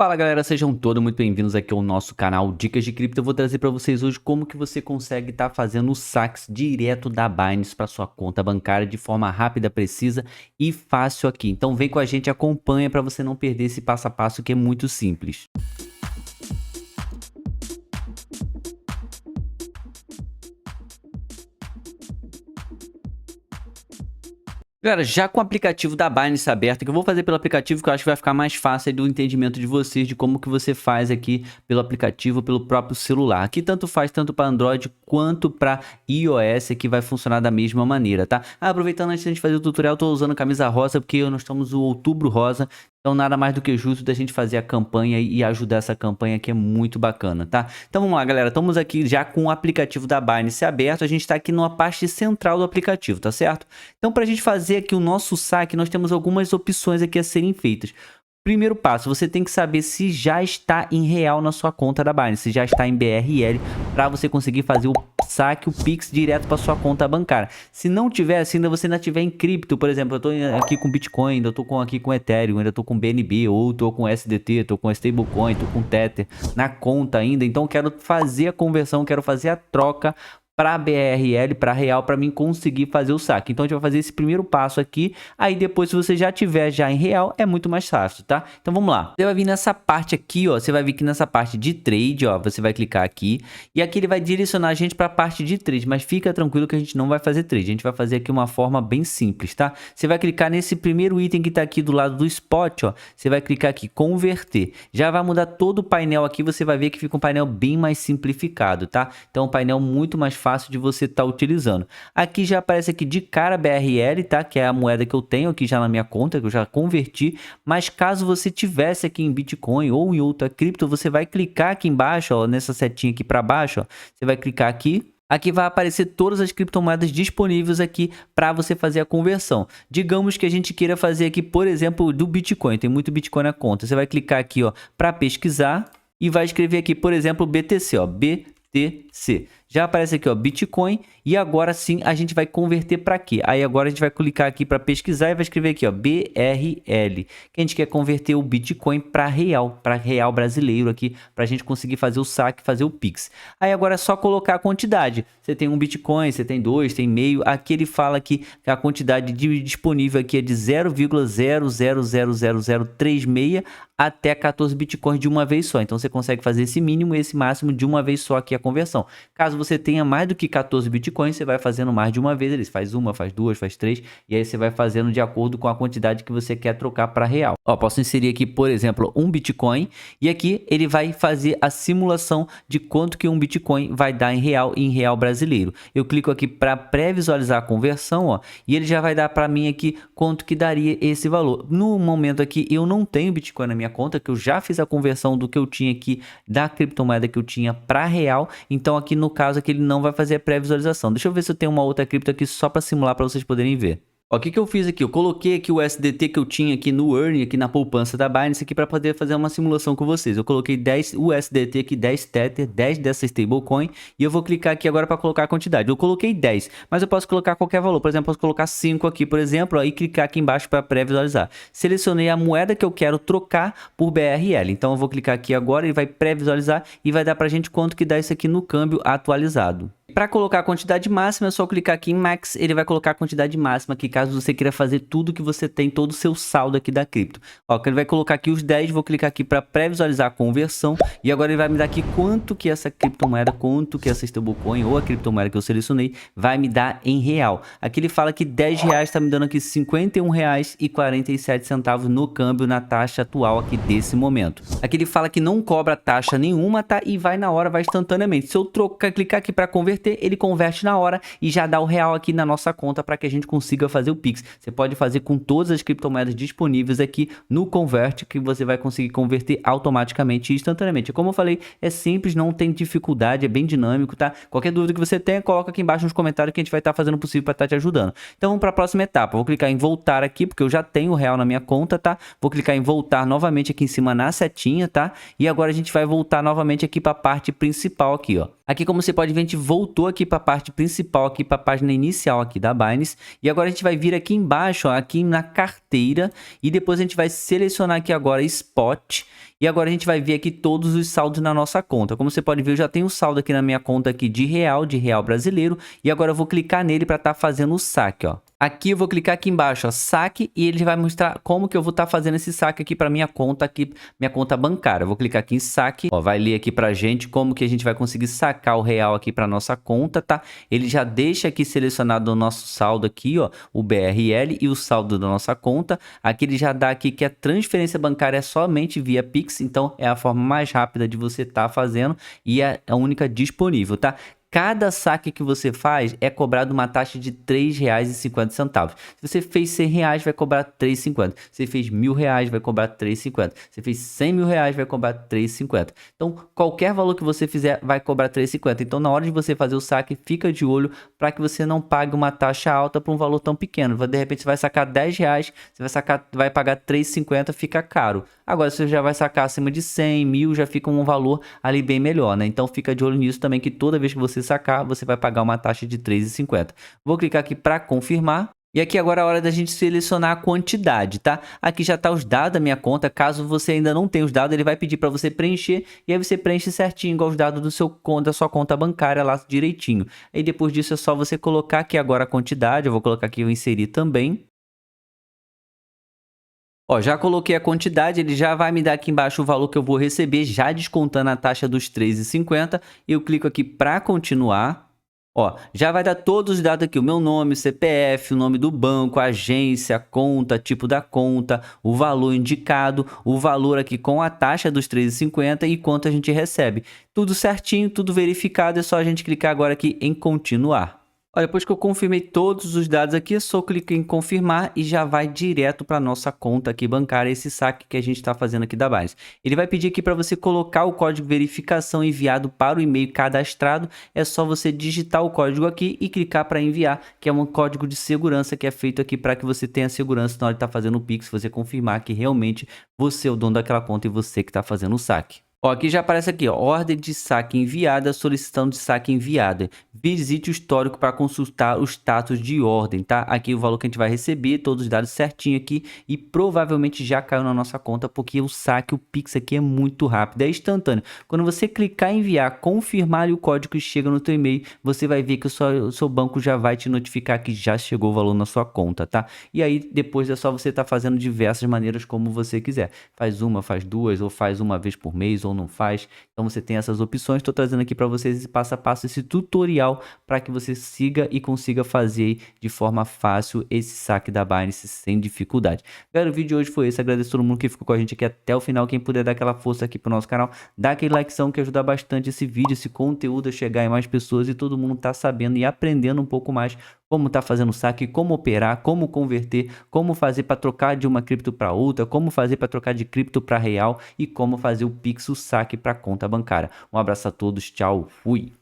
Fala galera, sejam todos muito bem-vindos aqui ao nosso canal Dicas de Cripto. Eu vou trazer para vocês hoje como que você consegue estar fazendo saques direto da Binance para sua conta bancária de forma rápida, precisa e fácil aqui. Então vem com a gente, acompanha para você não perder esse passo a passo que é muito simples. Galera, já com o aplicativo da Binance aberto, que eu vou fazer pelo aplicativo, que eu acho que vai ficar mais fácil aí do entendimento de vocês, de como que você faz aqui pelo aplicativo, pelo próprio celular. Aqui tanto faz, tanto para Android quanto para iOS, que vai funcionar da mesma maneira, tá? Aproveitando antes de a gente fazer o tutorial, eu tô usando camisa rosa, porque nós estamos no Outubro Rosa, então nada mais do que justo da gente fazer a campanha e ajudar essa campanha que é muito bacana, tá? Então vamos lá, galera, estamos aqui já com o aplicativo da Binance aberto, a gente está aqui numa parte central do aplicativo, tá certo? Então para a gente fazer aqui o nosso saque, nós temos algumas opções aqui a serem feitas. Primeiro passo, você tem que saber se já está em real na sua conta da Binance, se já está em BRL, para você conseguir fazer o saque, o Pix direto para sua conta bancária. Se não tiver, se ainda você ainda tiver em cripto, por exemplo, eu estou aqui com Bitcoin, ainda estou aqui com Ethereum, ainda estou com BNB, ou estou com SDT, estou com Stablecoin, estou com Tether na conta ainda, então quero fazer a conversão, quero fazer a troca para BRL, para real, para mim conseguir fazer o saque. Então a gente vai fazer esse primeiro passo aqui, aí depois se você já tiver já em real, é muito mais fácil, tá? Então vamos lá. Você vai vir nessa parte aqui, ó, você vai vir aqui nessa parte de trade, ó, você vai clicar aqui, e aqui ele vai direcionar a gente para a parte de trade, mas fica tranquilo que a gente não vai fazer trade, a gente vai fazer aqui uma forma bem simples, tá? Você vai clicar nesse primeiro item que tá aqui do lado do spot, ó, você vai clicar aqui, converter. Já vai mudar todo o painel aqui, você vai ver que fica um painel bem mais simplificado, tá? Então um painel muito mais fácil de você estar utilizando. Aqui já aparece aqui de cara BRL, tá? Que é a moeda que eu tenho aqui já na minha conta, que eu já converti, mas caso você tivesse aqui em Bitcoin ou em outra cripto, você vai clicar aqui embaixo, ó, nessa setinha aqui para baixo, ó, você vai clicar aqui. Aqui vai aparecer todas as criptomoedas disponíveis aqui para você fazer a conversão. Digamos que a gente queira fazer aqui, por exemplo, do Bitcoin. Tem muito Bitcoin na conta. Você vai clicar aqui, ó, para pesquisar e vai escrever aqui, por exemplo, BTC, ó, BTC. Já aparece aqui, ó, Bitcoin, e agora sim a gente vai converter para quê? Aí agora a gente vai clicar aqui para pesquisar e vai escrever aqui, ó, BRL, que a gente quer converter o Bitcoin para real brasileiro aqui, para a gente conseguir fazer o saque, fazer o Pix. Aí agora é só colocar a quantidade. Você tem um Bitcoin, você tem dois, tem meio, aqui ele fala que a quantidade disponível aqui é de 0,000036 até 14 Bitcoins de uma vez só. Então você consegue fazer esse mínimo e esse máximo de uma vez só aqui a conversão. Caso você tenha mais do que 14 Bitcoins, você vai fazendo mais de uma vez. Ele faz uma, faz duas, faz três. E aí você vai fazendo de acordo com a quantidade que você quer trocar para real. Ó, posso inserir aqui, por exemplo, um Bitcoin. E aqui ele vai fazer a simulação de quanto que um Bitcoin vai dar em real brasileiro. Eu clico aqui para pré-visualizar a conversão, ó. E ele já vai dar para mim aqui quanto que daria esse valor. No momento aqui eu não tenho Bitcoin na minha conta, que eu já fiz a conversão do que eu tinha aqui, da criptomoeda que eu tinha para real. Então aqui no caso aqui ele não vai fazer a pré-visualização. Deixa eu ver se eu tenho uma outra cripto aqui só para simular para vocês poderem ver. Ó, o que eu fiz aqui? Eu coloquei aqui o SDT que eu tinha aqui no Earn, aqui na poupança da Binance, aqui para poder fazer uma simulação com vocês. Eu coloquei 10 USDT aqui, 10 Tether, 10 dessa stablecoin, e eu vou clicar aqui agora para colocar a quantidade. Eu coloquei 10, mas eu posso colocar qualquer valor. Por exemplo, eu posso colocar 5 aqui, por exemplo, ó, e clicar aqui embaixo para pré-visualizar. Selecionei a moeda que eu quero trocar por BRL. Então eu vou clicar aqui agora e vai pré-visualizar e vai dar para a gente quanto que dá isso aqui no câmbio atualizado. Para colocar a quantidade máxima, é só clicar aqui em Max, ele vai colocar a quantidade máxima aqui, caso você queira fazer tudo que você tem, todo o seu saldo aqui da cripto. Ó, ele vai colocar aqui os 10, vou clicar aqui para pré-visualizar a conversão, e agora ele vai me dar aqui quanto que essa criptomoeda, quanto que essa stablecoin ou a criptomoeda que eu selecionei vai me dar em real. Aqui ele fala que 10 reais está me dando aqui R$ 51,47 no câmbio, na taxa atual aqui desse momento. Aqui ele fala que não cobra taxa nenhuma, tá? E vai na hora, vai instantaneamente. Se eu clicar aqui para converter, ele converte na hora e já dá o real aqui na nossa conta para que a gente consiga fazer o Pix. Você pode fazer com todas as criptomoedas disponíveis aqui no Convert, que você vai conseguir converter automaticamente e instantaneamente. Como eu falei, é simples, não tem dificuldade, é bem dinâmico, tá? Qualquer dúvida que você tenha, coloca aqui embaixo nos comentários que a gente vai estar fazendo o possível para estar te ajudando. Então vamos para a próxima etapa. Vou clicar em voltar aqui, porque eu já tenho o real na minha conta, tá? Vou clicar em voltar novamente aqui em cima na setinha, tá? E agora a gente vai voltar novamente aqui para a parte principal aqui, ó. Aqui, como você pode ver, a gente voltou aqui para a parte principal, aqui para a página inicial aqui da Binance. E agora a gente vai vir aqui embaixo, ó, aqui na carteira. E depois a gente vai selecionar aqui agora Spot. E agora a gente vai ver aqui todos os saldos na nossa conta. Como você pode ver, eu já tenho um saldo aqui na minha conta aqui de real brasileiro. E agora eu vou clicar nele para estar fazendo o saque, ó. Aqui eu vou clicar aqui embaixo, ó, saque, e ele vai mostrar como que eu vou estar fazendo esse saque aqui para minha conta bancária. Eu vou clicar aqui em saque, ó, vai ler aqui pra gente como que a gente vai conseguir sacar o real aqui para nossa conta, tá? Ele já deixa aqui selecionado o nosso saldo aqui, ó, o BRL e o saldo da nossa conta. Aqui ele já dá aqui que a transferência bancária é somente via Pix, então é a forma mais rápida de você estar fazendo e é a única disponível, tá? Cada saque que você faz é cobrado uma taxa de R$ 3,50. Se você fez R$ 100, vai cobrar R$ 3,50. Se você fez R$ 1.000, vai cobrar R$ 3,50. Se você fez R$ 100.000, vai cobrar R$ 3,50. Então, qualquer valor que você fizer, vai cobrar R$ 3,50. Então, na hora de você fazer o saque, fica de olho para que você não pague uma taxa alta para um valor tão pequeno. De repente, você vai sacar R$ 10, vai pagar R$ 3,50, fica caro. Agora, você já vai sacar acima de 100, 1.000, já fica um valor ali bem melhor, né? Então, fica de olho nisso também, que toda vez que você sacar, você vai pagar uma taxa de R$ 3,50. Vou clicar aqui para confirmar. E aqui agora é a hora da gente selecionar a quantidade, tá? Aqui já tá os dados da minha conta. Caso você ainda não tenha os dados, ele vai pedir para você preencher. E aí você preenche certinho, igual os dados da sua conta bancária lá direitinho. Aí depois disso é só você colocar aqui agora a quantidade. Eu vou colocar aqui, eu inserir também. Ó, já coloquei a quantidade, ele já vai me dar aqui embaixo o valor que eu vou receber, já descontando a taxa dos R$ 3,50. Eu clico aqui para continuar. Ó, já vai dar todos os dados aqui, o meu nome, o CPF, o nome do banco, a agência, a conta, tipo da conta, o valor indicado, o valor aqui com a taxa dos R$ 3,50 e quanto a gente recebe. Tudo certinho, tudo verificado, é só a gente clicar agora aqui em continuar. Olha, depois que eu confirmei todos os dados aqui, é só clicar em confirmar e já vai direto para nossa conta aqui bancária, esse saque que a gente está fazendo aqui da Binance. Ele vai pedir aqui para você colocar o código de verificação enviado para o e-mail cadastrado. É só você digitar o código aqui e clicar para enviar, que é um código de segurança que é feito aqui para que você tenha segurança na hora de estar fazendo o Pix, você confirmar que realmente você é o dono daquela conta e você que está fazendo o saque. Ó, aqui já aparece aqui, ó, ordem de saque enviada, solicitação de saque enviada. Visite o histórico para consultar o status de ordem, tá? Aqui o valor que a gente vai receber, todos os dados certinho aqui e provavelmente já caiu na nossa conta porque o saque, o Pix aqui é muito rápido, é instantâneo. Quando você clicar em enviar, confirmar o código que chega no teu e-mail, você vai ver que o seu banco já vai te notificar que já chegou o valor na sua conta, tá? E aí depois é só você estar fazendo diversas maneiras como você quiser. Faz uma, faz duas, ou faz uma vez por mês, ou não faz. Então você tem essas opções. Estou trazendo aqui para vocês esse passo a passo, esse tutorial para que você siga e consiga fazer de forma fácil esse saque da Binance sem dificuldade. Galera, o vídeo de hoje foi esse. Agradeço a todo mundo que ficou com a gente aqui até o final. Quem puder dar aquela força aqui pro nosso canal, dá aquele likezão que ajuda bastante esse vídeo, esse conteúdo a chegar em mais pessoas e todo mundo tá sabendo e aprendendo um pouco mais como tá fazendo saque, como operar, como converter, como fazer para trocar de uma cripto para outra, como fazer para trocar de cripto para real e como fazer o Pix, o saque para conta bancária. Um abraço a todos, tchau, fui!